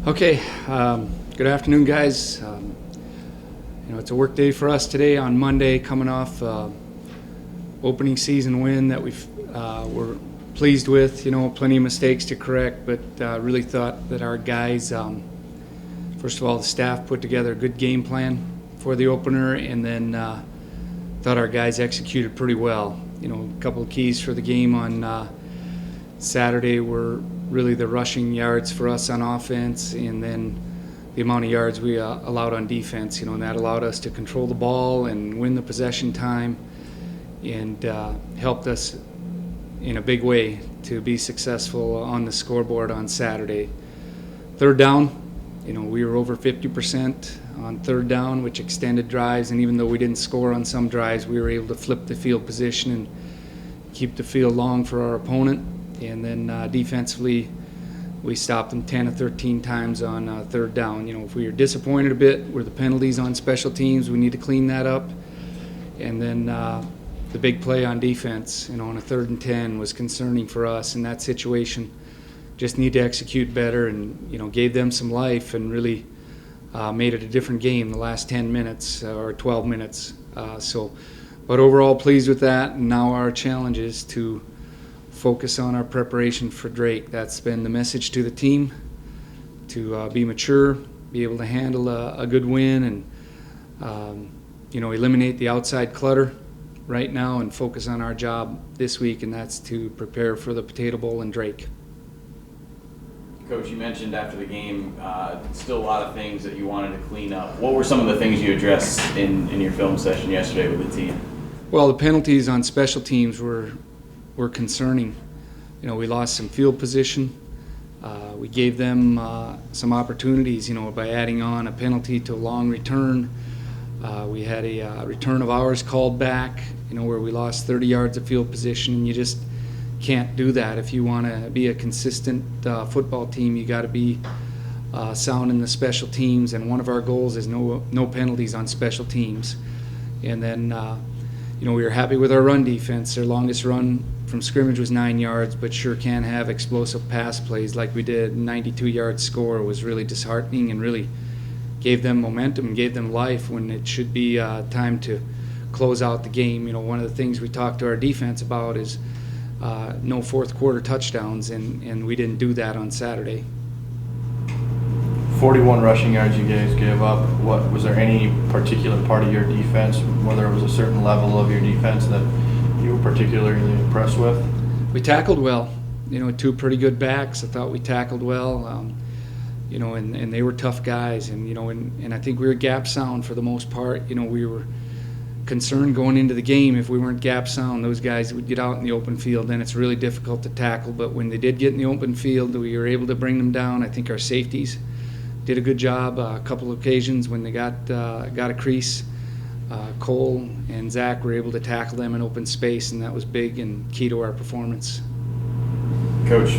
Okay, good afternoon, guys. It's a work day for us today on Monday, coming off opening season win that we're pleased with. Plenty of mistakes to correct, but really thought that our guys, first of all, the staff put together a good game plan for the opener, and then thought our guys executed pretty well. A couple of keys for the game on Saturday were really the rushing yards for us on offense, and then the amount of yards we allowed on defense, and that allowed us to control the ball and win the possession time, and helped us in a big way to be successful on the scoreboard on Saturday. Third down, we were over 50% on third down, which extended drives, and even though we didn't score on some drives, we were able to flip the field position and keep the field long for our opponent. And then defensively, we stopped them 10 of 13 times on third down. If we were disappointed a bit were the penalties on special teams, we need to clean that up. And then the big play on defense, on a 3rd and 10 was concerning for us in that situation. Just need to execute better, and gave them some life and really made it a different game the last 10 minutes or 12 minutes. But overall pleased with that, and now our challenge is to focus on our preparation for Drake. That's been the message to the team, to be mature, be able to handle a good win, and eliminate the outside clutter right now and focus on our job this week, and that's to prepare for the Potato Bowl and Drake. Coach, you mentioned after the game still a lot of things that you wanted to clean up. What were some of the things you addressed in your film session yesterday with the team? Well, the penalties on special teams were concerning. We lost some field position. We gave them some opportunities, by adding on a penalty to a long return. We had a return of ours called back, where we lost 30 yards of field position, and you just can't do that. If you want to be a consistent football team, you got to be sound in the special teams, and one of our goals is no penalties on special teams. And then we were happy with our run defense. Their longest run from scrimmage was 9 yards, but sure can have explosive pass plays like we did. 92-yard score was really disheartening and really gave them momentum and gave them life when it should be time to close out the game. One of the things we talked to our defense about is no fourth quarter touchdowns, and we didn't do that on Saturday. 41 rushing yards you guys gave up. Was there any particular part of your defense, whether it was a certain level of your defense, that you were particularly impressed with? We tackled well. 2 pretty good backs. I thought we tackled well. And they were tough guys. And I think we were gap sound for the most part. We were concerned going into the game if we weren't gap sound, those guys would get out in the open field. Then it's really difficult to tackle. But when they did get in the open field, we were able to bring them down. I think our safeties did a good job. A couple of occasions when they got a crease, Cole and Zach were able to tackle them in open space, and that was big and key to our performance. Coach,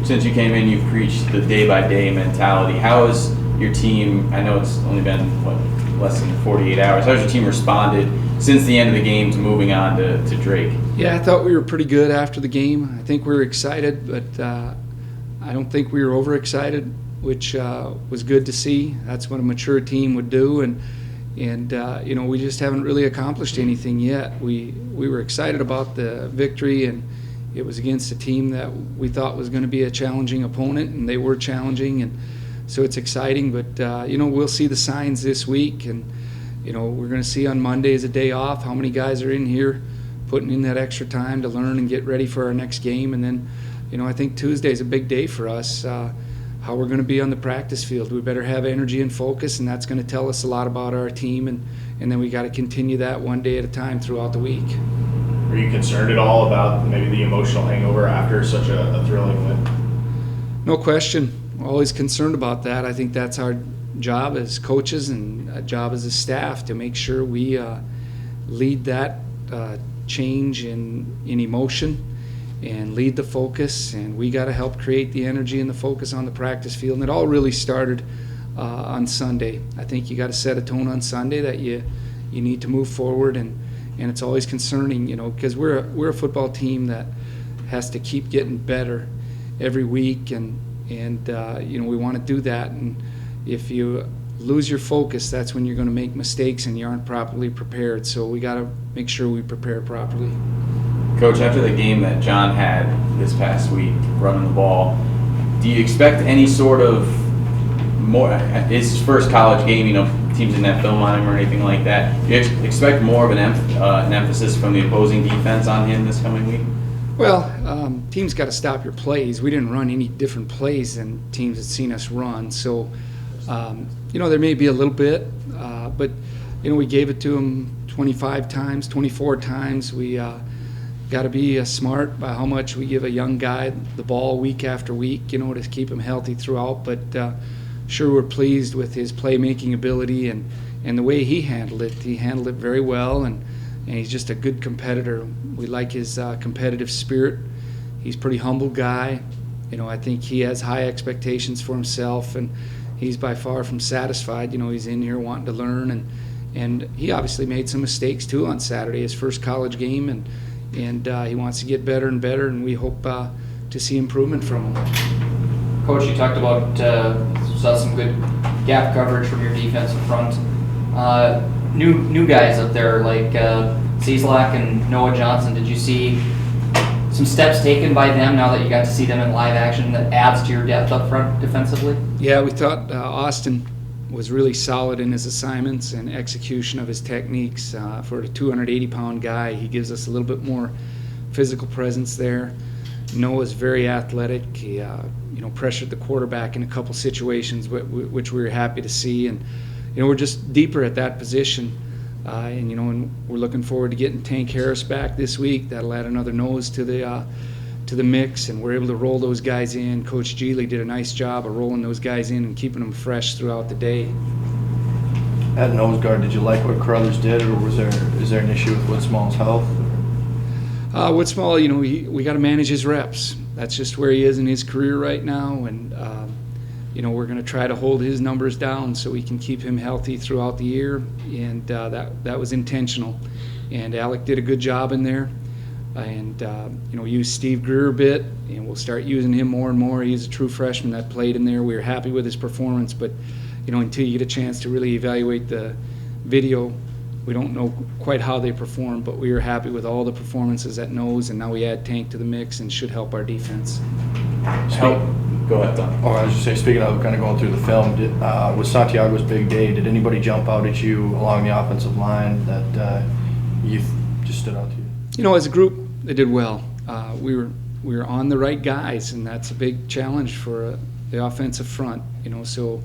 since you came in, you've preached the day-by-day mentality. How has your team, I know it's only been, less than 48 hours, how has your team responded since the end of the game to moving on to Drake? Yeah, I thought we were pretty good after the game. I think we were excited, but I don't think we were overexcited, which was good to see. That's what a mature team would do, and we just haven't really accomplished anything yet. We were excited about the victory, and it was against a team that we thought was going to be a challenging opponent, and they were challenging, and so it's exciting. But we'll see the signs this week, and we're going to see on Monday as a day off how many guys are in here putting in that extra time to learn and get ready for our next game. And then I think Tuesday is a big day for us. How we're going to be on the practice field. We better have energy and focus, and that's going to tell us a lot about our team, and then we got to continue that one day at a time throughout the week. Are you concerned at all about maybe the emotional hangover after such a thrilling win? No question. We're always concerned about that. I think that's our job as coaches and a job as a staff to make sure we lead that change in emotion and lead the focus, and we got to help create the energy and the focus on the practice field. And it all really started on Sunday. I think you got to set a tone on Sunday that you need to move forward, and it's always concerning, because we're a football team that has to keep getting better every week, and and we want to do that. And if you lose your focus, that's when you're going to make mistakes and you aren't properly prepared. So we got to make sure we prepare properly. Coach, after the game that John had this past week, running the ball, do you expect any sort of more? It's his first college game, teams didn't have film on him or anything like that. Do you expect more of an emphasis from the opposing defense on him this coming week? Well, teams got to stop your plays. We didn't run any different plays than teams had seen us run. So, there may be a little bit, but we gave it to them 25 times, 24 times. We got to be smart by how much we give a young guy the ball week after week, to keep him healthy throughout. But sure, we're pleased with his playmaking ability and the way he handled it. He handled it very well, and he's just a good competitor. We like his competitive spirit. He's a pretty humble guy. I think he has high expectations for himself, and he's by far from satisfied. He's in here wanting to learn, and he obviously made some mistakes too on Saturday, his first college game, and he wants to get better and better, and we hope to see improvement from him. Coach, you talked about saw some good gap coverage from your defensive front. New guys up there like Cieslak and Noah Johnson. Did you see some steps taken by them now that you got to see them in live action that adds to your depth up front defensively? Yeah, we thought Austin was really solid in his assignments and execution of his techniques. For a 280-pound guy, he gives us a little bit more physical presence there. Noah's very athletic. He pressured the quarterback in a couple situations, which we were happy to see. And we're just deeper at that position. And we're looking forward to getting Tank Harris back this week. That'll add another nose to the mix, and we're able to roll those guys in. Coach Geely did a nice job of rolling those guys in and keeping them fresh throughout the day. At nose guard, did you like what Carruthers did, or is there an issue with Woodsmall's health? Woodsmall, we got to manage his reps. That's just where he is in his career right now, and we're going to try to hold his numbers down so we can keep him healthy throughout the year, and that was intentional. And Alec did a good job in there, and we used Steve Greer a bit, and we'll start using him more and more. He's a true freshman that played in there. We were happy with his performance, but until you get a chance to really evaluate the video, we don't know quite how they performed, but we were happy with all the performances at nose, and now we add Tank to the mix and should help our defense. Go ahead, Don. I was just saying, speaking of kind of going through the film, with Santiago's big day, did anybody jump out at you along the offensive line that you just stood out to you? As a group, they did well. We were on the right guys, and that's a big challenge for the offensive front. So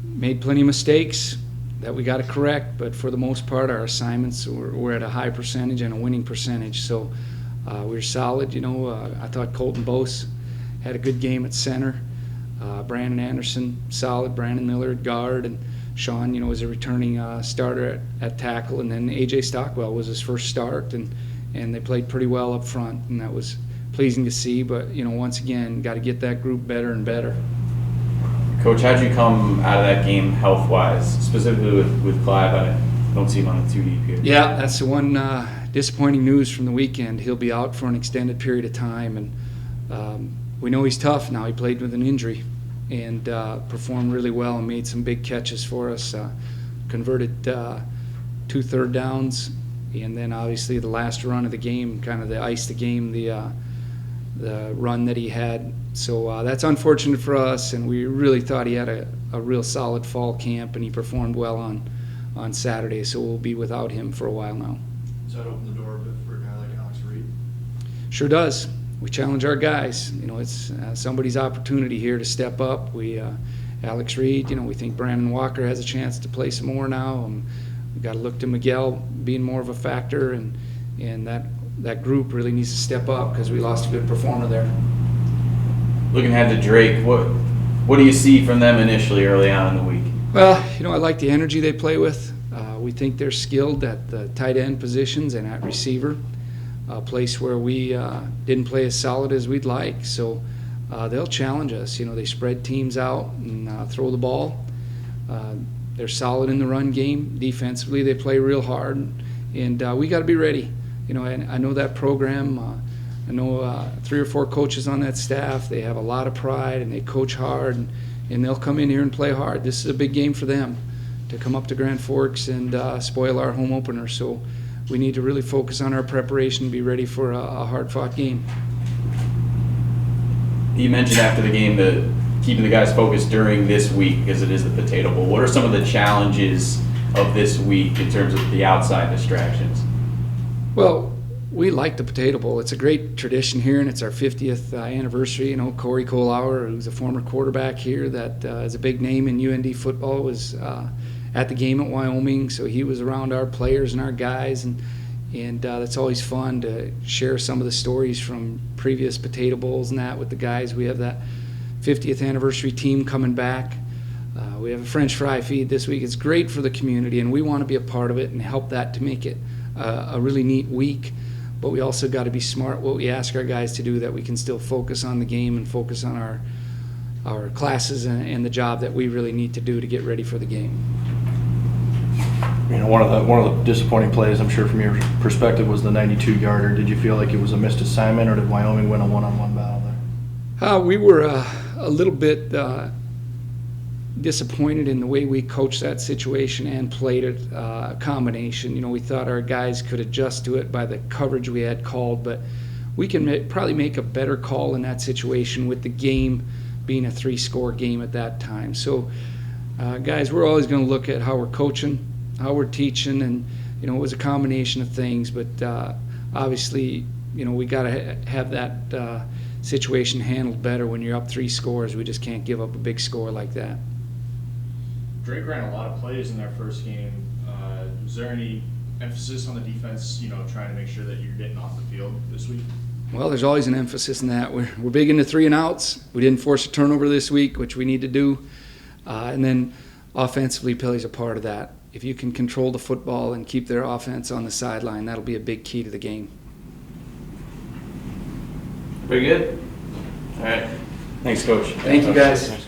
made plenty of mistakes that we got to correct, but for the most part, our assignments were at a high percentage and a winning percentage. So we were solid. I thought Colton Bose had a good game at center. Brandon Anderson, solid. Brandon Miller at guard, and Sean, was a returning starter at tackle. And then A.J. Stockwell was his first start, and they played pretty well up front, and that was pleasing to see. But once again, got to get that group better and better. Coach, how'd you come out of that game health-wise, specifically with Clive? I don't see him on the 2 deep here. Yeah, that's the one disappointing news from the weekend. He'll be out for an extended period of time, and we know he's tough now. He played with an injury and performed really well and made some big catches for us. Converted 2 third downs, and then obviously the last run of the game, kind of the ice the game, the run that he had. So that's unfortunate for us, and we really thought he had a real solid fall camp, and he performed well on Saturday. So we'll be without him for a while now. Does that open the door a bit for a guy like Alex Reed? Sure does. We challenge our guys. It's somebody's opportunity here to step up. Alex Reed, we think Brandon Walker has a chance to play some more now. We've got to look to Miguel being more of a factor, and that group really needs to step up because we lost a good performer there. Looking ahead to Drake, what do you see from them initially early on in the week? Well, I like the energy they play with. We think they're skilled at the tight end positions and at receiver, a place where we didn't play as solid as we'd like. So they'll challenge us. They spread teams out and throw the ball. They're solid in the run game. Defensively, they play real hard, and we got to be ready. And I know that program I know 3 or 4 coaches on that staff. They have a lot of pride and they coach hard, and they'll come in here and play hard. This is a big game for them to come up to Grand Forks and spoil our home opener. So we need to really focus on our preparation and be ready for a hard-fought game. You mentioned after the game that keeping the guys focused during this week because it is the Potato Bowl. What are some of the challenges of this week in terms of the outside distractions? Well, we like the Potato Bowl. It's a great tradition here, and it's our 50th anniversary. You know, Corey Kohlauer, who's a former quarterback here that is a big name in UND football, was at the game at Wyoming, so he was around our players and our guys, and that's always fun to share some of the stories from previous Potato Bowls and that with the guys. We have that 50th anniversary team coming back. We have a French fry feed this week. It's great for the community, and we want to be a part of it and help that to make it a really neat week. But we also got to be smart what we ask our guys to do, that we can still focus on the game and focus on our classes and the job that we really need to do to get ready for the game. You know, one of the disappointing plays, I'm sure from your perspective, was the 92-yarder. Did you feel like it was a missed assignment, or did Wyoming win a one-on-one battle there? We were a little bit disappointed in the way we coached that situation and played it, a combination. You know, we thought our guys could adjust to it by the coverage we had called, but we can probably make a better call in that situation with the game being a 3-score game at that time. So, guys, we're always going to look at how we're coaching, how we're teaching, and, you know, it was a combination of things, but obviously, you know, we got to have that situation handled better when you're up 3 scores. We just can't give up a big score like that. Drake ran a lot of plays in their first game. Was there any emphasis on the defense, you know, trying to make sure that you're getting off the field this week? Well, there's always an emphasis in that. We're big into 3 and outs. We didn't force a turnover this week, which we need to do. And then offensively, plays a part of that. If you can control the football and keep their offense on the sideline, that'll be a big key to the game. Very good. All right. Thanks, Coach. Thank you, guys.